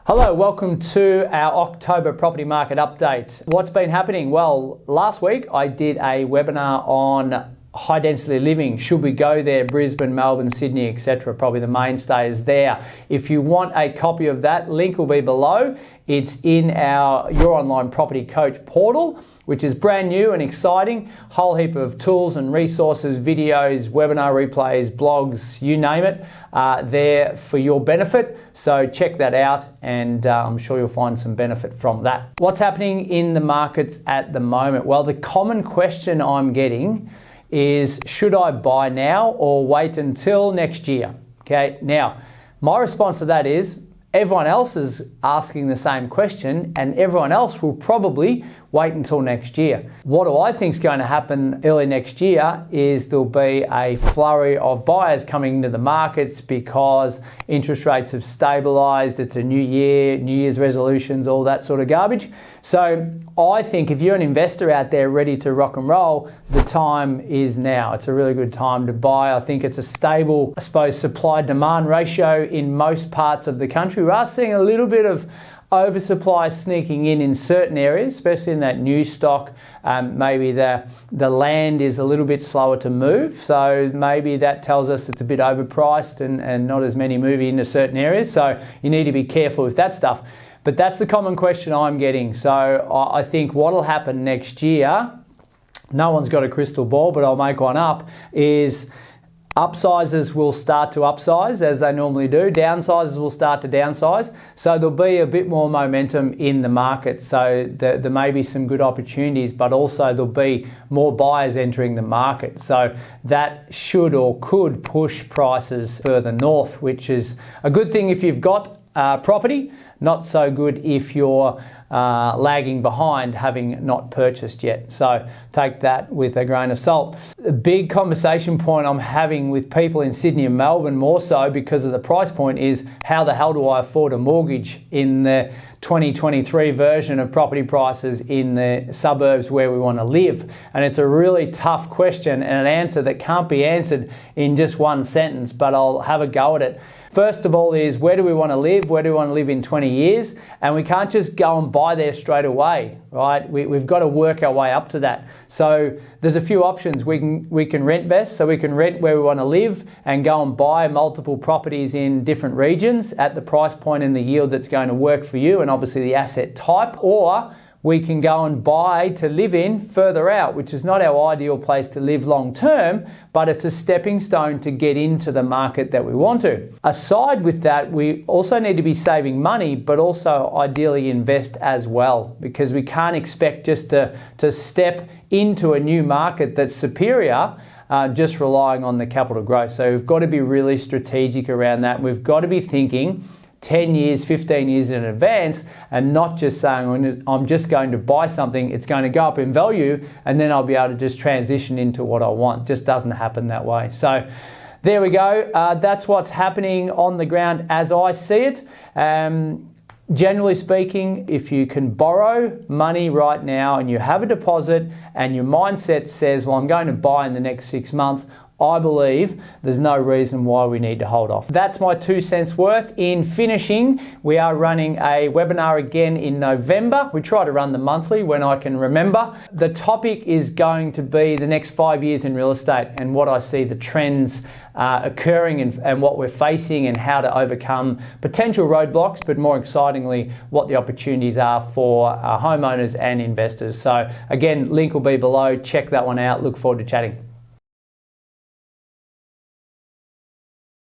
Hello, welcome to our October property market update. What's been happening? Well, last week I did a webinar on high density living. Should we go there? Brisbane, Melbourne, Sydney, etc. Probably the mainstays there. If you want a copy of that, link will be below. It's in our Your Online Property Coach portal, which is brand new and exciting. Whole heap of tools and resources, videos, webinar replays, blogs, you name it, there for your benefit. So check that out and I'm sure you'll find some benefit from that. What's happening in the markets at the moment? Well, the common question I'm getting is, should I buy now or wait until next year? Okay, now my response to that is, everyone else is asking the same question and everyone else will probably wait until next year. What do I think is going to happen early next year is there'll be a flurry of buyers coming into the markets because interest rates have stabilised, it's a new year, New Year's resolutions, all that sort of garbage. So I think if you're an investor out there ready to rock and roll, the time is now. It's a really good time to buy. I think it's a stable, I suppose, supply-demand ratio in most parts of the country. We are seeing a little bit of oversupply sneaking in certain areas, especially in that new stock. Maybe the land is a little bit slower to move, so maybe that tells us it's a bit overpriced and not as many moving into certain areas. So you need to be careful with that stuff. But that's the common question I'm getting. So I think what'll happen next year, no one's got a crystal ball, but I'll make one up, is upsizes will start to upsize as they normally do. Downsizes will start to downsize. So there'll be a bit more momentum in the market. So there may be some good opportunities, but also there'll be more buyers entering the market. So that should or could push prices further north, which is a good thing if you've got property, not so good if you're lagging behind, having not purchased yet. So take that with a grain of salt. A big conversation point I'm having with people in Sydney and Melbourne, more so because of the price point, is how the hell do I afford a mortgage in the 2023 version of property prices in the suburbs where we want to live? And it's a really tough question and an answer that can't be answered in just one sentence, but I'll have a go at it. First of all is, where do we want to live? Where do we want to live in 20 years? And we can't just go and buy there straight away, right? We've got to work our way up to that. So there's a few options. We can rent vest, so we can rent where we want to live and go and buy multiple properties in different regions at the price point and the yield that's going to work for you, and obviously the asset type. Or we can go and buy to live in further out, which is not our ideal place to live long term, but it's a stepping stone to get into the market that we want to. Aside with that, we also need to be saving money, but also ideally invest as well, because we can't expect just to step into a new market that's superior just relying on the capital growth. So we've got to be really strategic around that. We've got to be thinking 10 years, 15 years in advance, and not just saying, I'm just going to buy something, it's going to go up in value, and then I'll be able to just transition into what I want. It just doesn't happen that way. So there we go. That's what's happening on the ground as I see it. Generally speaking, if you can borrow money right now and you have a deposit and your mindset says, well, I'm going to buy in the next 6 months, I believe there's no reason why we need to hold off. That's my 2 cents worth. In finishing, we are running a webinar again in November. We try to run them monthly when I can remember. The topic is going to be the next 5 years in real estate and what I see the trends occurring and what we're facing and how to overcome potential roadblocks, but more excitingly, what the opportunities are for homeowners and investors. So again, link will be below. Check that one out. Look forward to chatting.